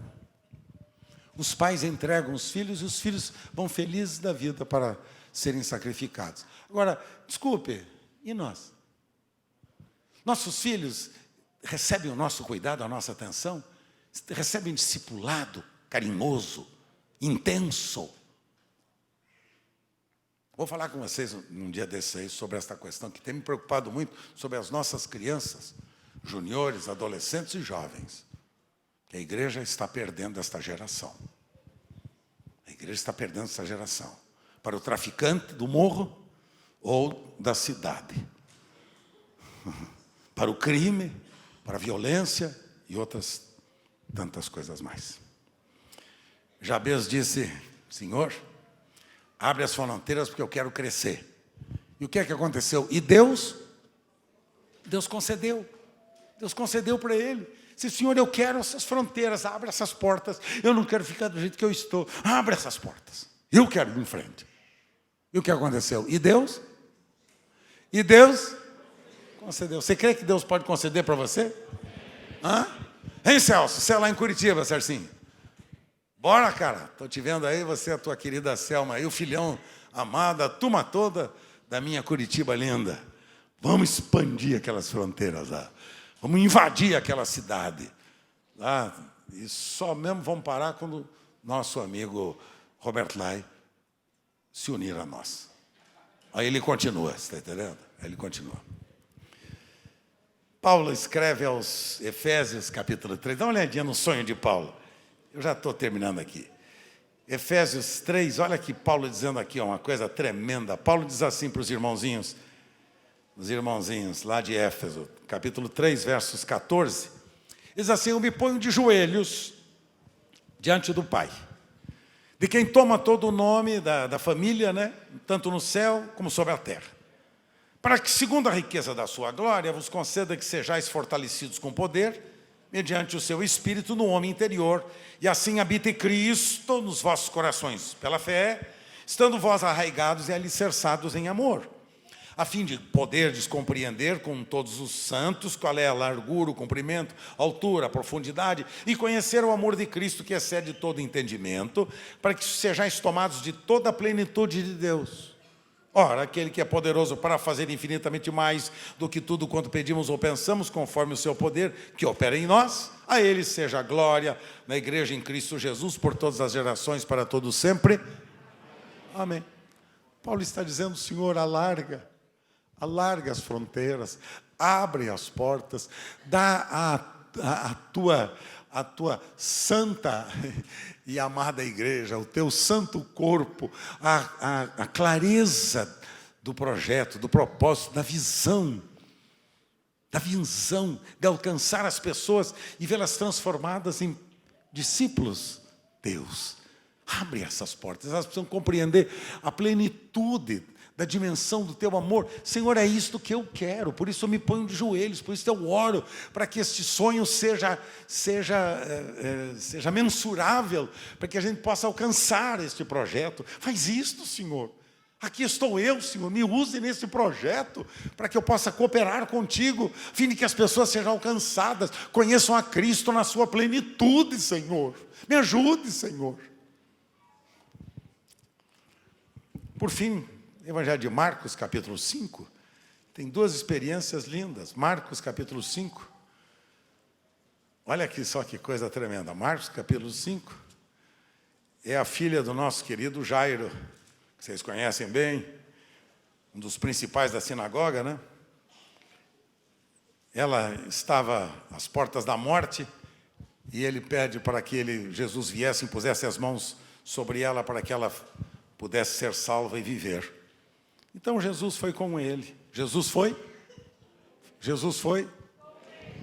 Os pais entregam os filhos e os filhos vão felizes da vida para serem sacrificados. Agora, desculpe, e nós? Nossos filhos recebem o nosso cuidado, a nossa atenção? Recebem discipulado carinhoso, intenso? Vou falar com vocês num dia desses aí sobre esta questão que tem me preocupado muito sobre as nossas crianças, juniores, adolescentes e jovens. A igreja está perdendo esta geração. A igreja está perdendo esta geração para o traficante do morro ou da cidade. Para o crime, para a violência e outras tantas coisas mais. Jabez disse: Senhor, abre as fronteiras porque eu quero crescer. E o que é que aconteceu? E Deus concedeu. Deus concedeu para ele. Disse: Senhor, eu quero essas fronteiras, abre essas portas. Eu não quero ficar do jeito que eu estou. Abre essas portas. Eu quero ir em frente. E o que aconteceu? E Deus concedeu. Você crê que Deus pode conceder para você? Hein, Celso? Você é lá em Curitiba, Cercinho? Bora, cara. Estou te vendo aí, você, a tua querida Selma, aí, o filhão amado, a turma toda da minha Curitiba linda. Vamos expandir aquelas fronteiras lá. Vamos invadir aquela cidade. Lá, e só mesmo vamos parar quando nosso amigo Robert Lai se unir a nós. Aí ele continua, você está entendendo? Aí ele continua. Paulo escreve aos Efésios, capítulo 3. Dá uma olhadinha no sonho de Paulo. Eu já estou terminando aqui. Efésios 3, olha aqui Paulo dizendo aqui uma coisa tremenda. Paulo diz assim para os irmãozinhos lá de Éfeso, capítulo 3, versos 14. Diz assim: eu me ponho de joelhos diante do Pai, de quem toma todo o nome da família, né? Tanto no céu como sobre a terra, para que, segundo a riqueza da sua glória, vos conceda que sejais fortalecidos com poder, mediante o seu Espírito no homem interior, e assim habite Cristo nos vossos corações, pela fé, estando vós arraigados e alicerçados em amor, a fim de poderdes compreender com todos os santos qual é a largura, o comprimento, a altura, a profundidade, e conhecer o amor de Cristo que excede todo entendimento, para que sejais tomados de toda a plenitude de Deus. Ora, aquele que é poderoso para fazer infinitamente mais do que tudo quanto pedimos ou pensamos, conforme o seu poder que opera em nós, a ele seja a glória na igreja em Cristo Jesus, por todas as gerações, para todos sempre. Amém. Paulo está dizendo: Senhor, alarga as fronteiras, abre as portas, dá a tua santa e amada igreja, o teu santo corpo, a clareza do projeto, do propósito, da visão de alcançar as pessoas e vê-las transformadas em discípulos teus. Abre essas portas, elas precisam compreender a plenitude da dimensão do teu amor. Senhor, é isto que eu quero, por isso eu me ponho de joelhos, por isso eu oro, para que este sonho seja mensurável, para que a gente possa alcançar este projeto. Faz isto, Senhor. Aqui estou eu, Senhor, me use nesse projeto, para que eu possa cooperar contigo, a fim de que as pessoas sejam alcançadas, conheçam a Cristo na sua plenitude, Senhor. Me ajude, Senhor. Por fim, Evangelho de Marcos, capítulo 5, tem duas experiências lindas. Marcos, capítulo 5. Olha aqui só que coisa tremenda. Marcos, capítulo 5, é a filha do nosso querido Jairo, que vocês conhecem bem, um dos principais da sinagoga, né? Ela estava às portas da morte, e ele pede para que Jesus viesse e pusesse as mãos sobre ela, para que ela pudesse ser salva e viver. Então Jesus foi com ele. Jesus foi?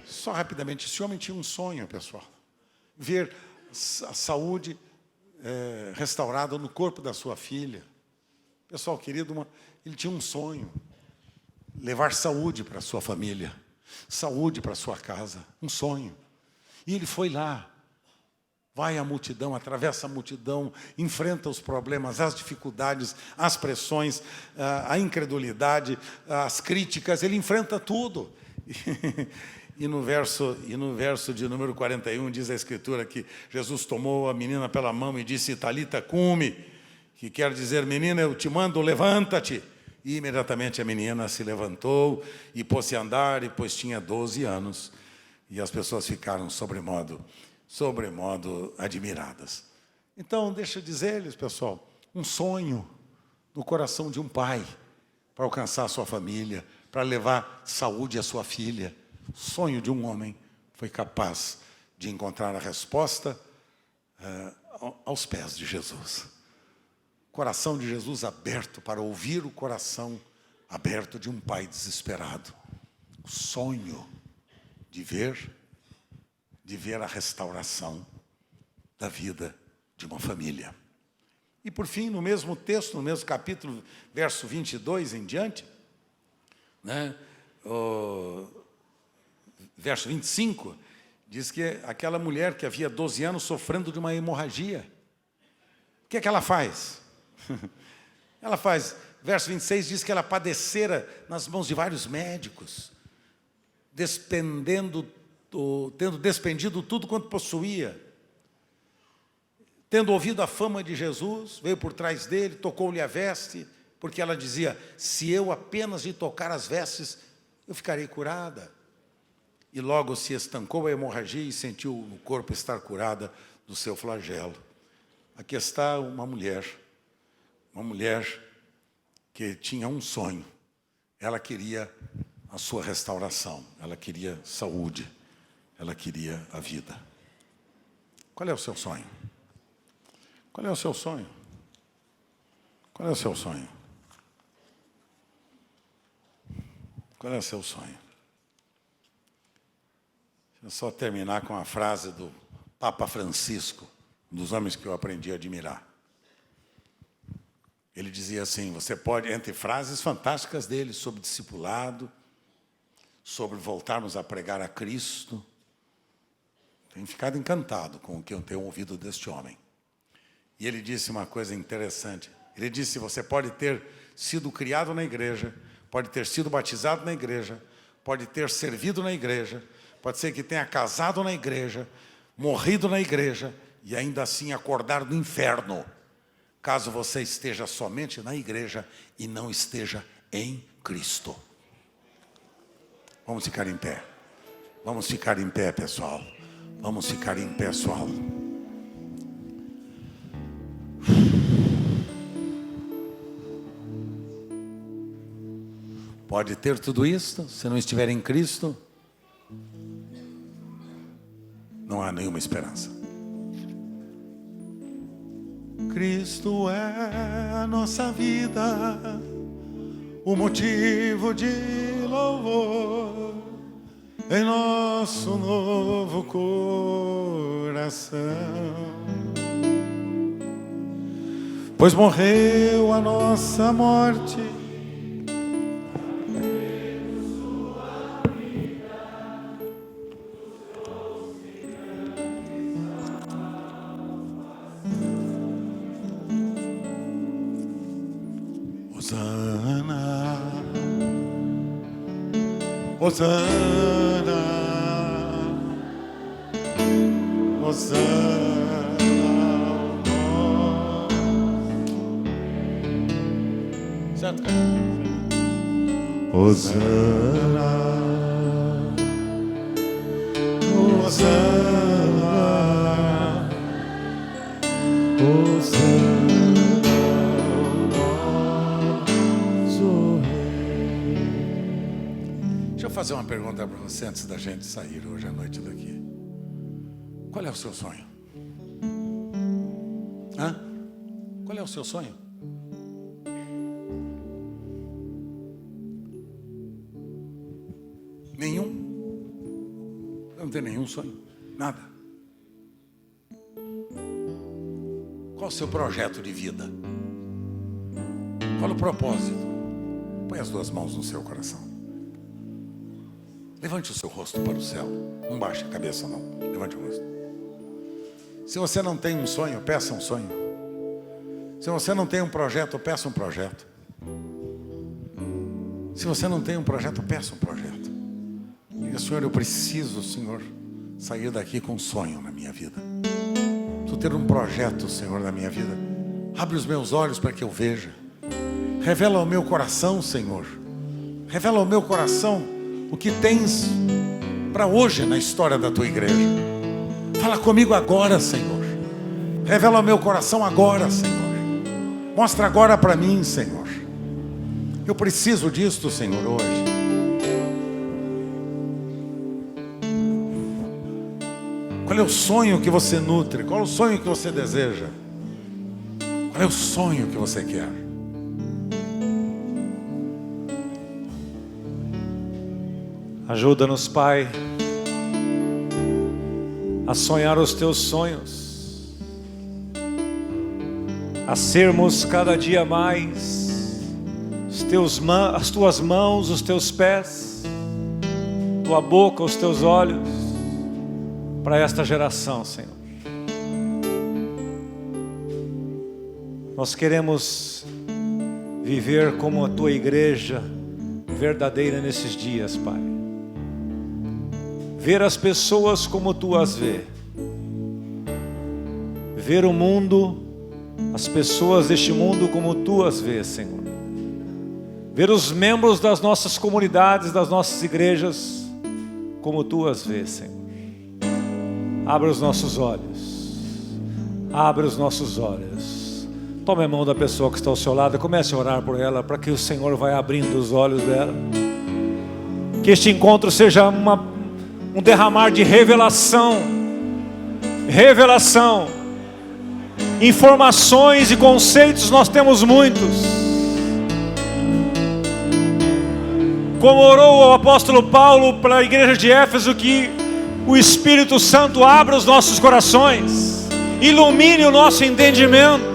Só rapidamente, esse homem tinha um sonho, pessoal. Ver a saúde restaurada no corpo da sua filha. Pessoal querido, ele tinha um sonho. Levar saúde para a sua família. Saúde para a sua casa. Um sonho. E ele foi lá. Vai à multidão, atravessa a multidão, enfrenta os problemas, as dificuldades, as pressões, a incredulidade, as críticas, ele enfrenta tudo. E no verso de número 41 diz a Escritura que Jesus tomou a menina pela mão e disse, Talita cumi, que quer dizer, menina, eu te mando, levanta-te. E imediatamente a menina se levantou e pôs-se a andar, e pois tinha 12 anos. E as pessoas ficaram sobremodo admiradas. Então, deixa eu dizer-lhes, pessoal, um sonho no coração de um pai para alcançar a sua família, para levar saúde à sua filha. O sonho de um homem foi capaz de encontrar a resposta aos pés de Jesus. Coração de Jesus aberto para ouvir o coração aberto de um pai desesperado. O sonho de ver a restauração da vida de uma família. E por fim, no mesmo texto, no mesmo capítulo, verso 22 em diante, né, verso 25, diz que aquela mulher que havia 12 anos sofrendo de uma hemorragia, o que é que ela faz? Ela faz, verso 26 diz que ela padecera nas mãos de vários médicos, tendo despendido tudo quanto possuía. Tendo ouvido a fama de Jesus, veio por trás dele, tocou-lhe a veste, porque ela dizia, se eu apenas lhe tocar as vestes, eu ficarei curada. E logo se estancou a hemorragia e sentiu no corpo estar curada do seu flagelo. Aqui está uma mulher que tinha um sonho. Ela queria a sua restauração, ela queria saúde, ela queria a vida. Qual é o seu sonho? Qual é o seu sonho? Qual é o seu sonho? Qual é o seu sonho? Deixa eu só terminar com a frase do Papa Francisco, um dos homens que eu aprendi a admirar. Ele dizia assim, você pode, entre frases fantásticas dele, sobre discipulado, sobre voltarmos a pregar a Cristo. Tenho ficado encantado com o que eu tenho ouvido deste homem. E ele disse uma coisa interessante. Ele disse, você pode ter sido criado na igreja, pode ter sido batizado na igreja, pode ter servido na igreja, pode ser que tenha casado na igreja, morrido na igreja e ainda assim acordar no inferno, caso você esteja somente na igreja e não esteja em Cristo. Vamos ficar em pé. Vamos ficar em pé, pessoal. Vamos ficar em pé, pessoal. pode ter tudo isso, se não estiver em Cristo, não há nenhuma esperança. Cristo é a nossa vida, o motivo de louvor em nosso novo coração. Pois morreu a nossa morte, Hosana, Hosana, Hosana. Certo, cara? Hosana, Hosana, Hosana. Deixa eu fazer uma pergunta para você antes da gente sair hoje à noite daqui. Qual é o seu sonho? Hã? Qual é o seu sonho? Nenhum? Eu não tenho nenhum sonho. Nada. Qual o seu projeto de vida? Qual o propósito? Põe as duas mãos no seu coração. Levante o seu rosto para o céu. Não baixe a cabeça, não. Levante o rosto. Se você não tem um sonho, peça um sonho. Se você não tem um projeto, peça um projeto. Se você não tem um projeto, peça um projeto. Diga: Senhor, eu preciso, Senhor, sair daqui com um sonho na minha vida. Preciso ter um projeto, Senhor, na minha vida. Abre os meus olhos para que eu veja. Revela ao meu coração, Senhor. Revela ao meu coração o que tens para hoje na história da tua igreja. Fala comigo agora, Senhor. Revela ao meu coração agora, Senhor. Mostra agora para mim, Senhor. Eu preciso disto, Senhor, hoje. Qual é o sonho que você nutre? Qual é o sonho que você deseja? Qual é o sonho que você quer? Ajuda-nos, Pai, a sonhar os teus sonhos, a sermos cada dia mais as tuas mãos, os teus pés, tua boca, os teus olhos, para esta geração, Senhor. Nós queremos viver como a tua igreja verdadeira nesses dias, Pai. Ver as pessoas como tu as vê. Ver o mundo, as pessoas deste mundo como tu as vês, Senhor. Ver os membros das nossas comunidades, das nossas igrejas, como tu as vês, Senhor. Abre os nossos olhos. Abre os nossos olhos. Tome a mão da pessoa que está ao seu lado e comece a orar por ela, para que o Senhor vai abrindo os olhos dela. Que este encontro seja um derramar de revelação, informações e conceitos nós temos muitos. Como orou o apóstolo Paulo para a igreja de Éfeso, que o Espírito Santo abra os nossos corações, ilumine o nosso entendimento,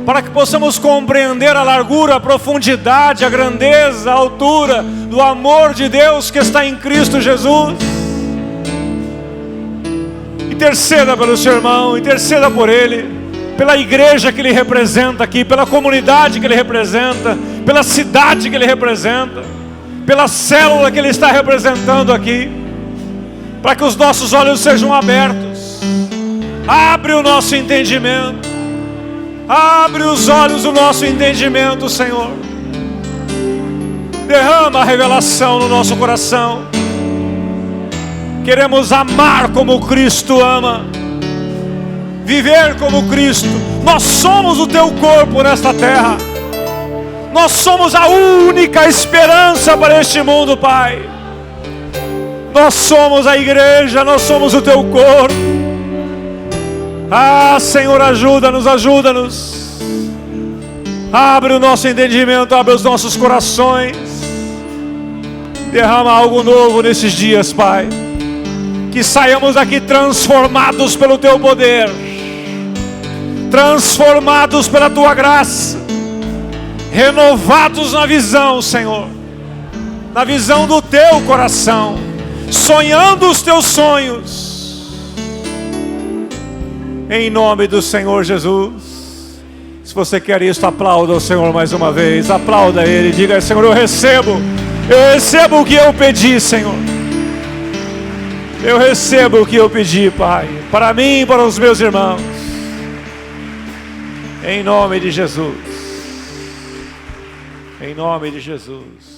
para que possamos compreender a largura, a profundidade, a grandeza, a altura do amor de Deus que está em Cristo Jesus. Interceda pelo seu irmão, interceda por ele, pela igreja que ele representa aqui, pela comunidade que ele representa, pela cidade que ele representa, pela célula que ele está representando aqui, para que os nossos olhos sejam abertos. Abre o nosso entendimento, abre os olhos do nosso entendimento, Senhor. Derrama a revelação no nosso coração. Queremos amar como Cristo ama, viver como Cristo. Nós somos o teu corpo nesta terra. Nós somos a única esperança para este mundo, Pai. Nós somos a igreja, nós somos o teu corpo. Ah, Senhor, ajuda-nos, ajuda-nos. Abre o nosso entendimento, abre os nossos corações. Derrama algo novo nesses dias, Pai. Que saiamos daqui transformados pelo teu poder, transformados pela tua graça, renovados na visão, Senhor, na visão do teu coração, sonhando os teus sonhos, em nome do Senhor Jesus. Se você quer isso, aplauda o Senhor mais uma vez, aplauda Ele, diga: Senhor, eu recebo o que eu pedi, Senhor, eu recebo o que eu pedi, Pai, para mim e para os meus irmãos, em nome de Jesus. Em nome de Jesus.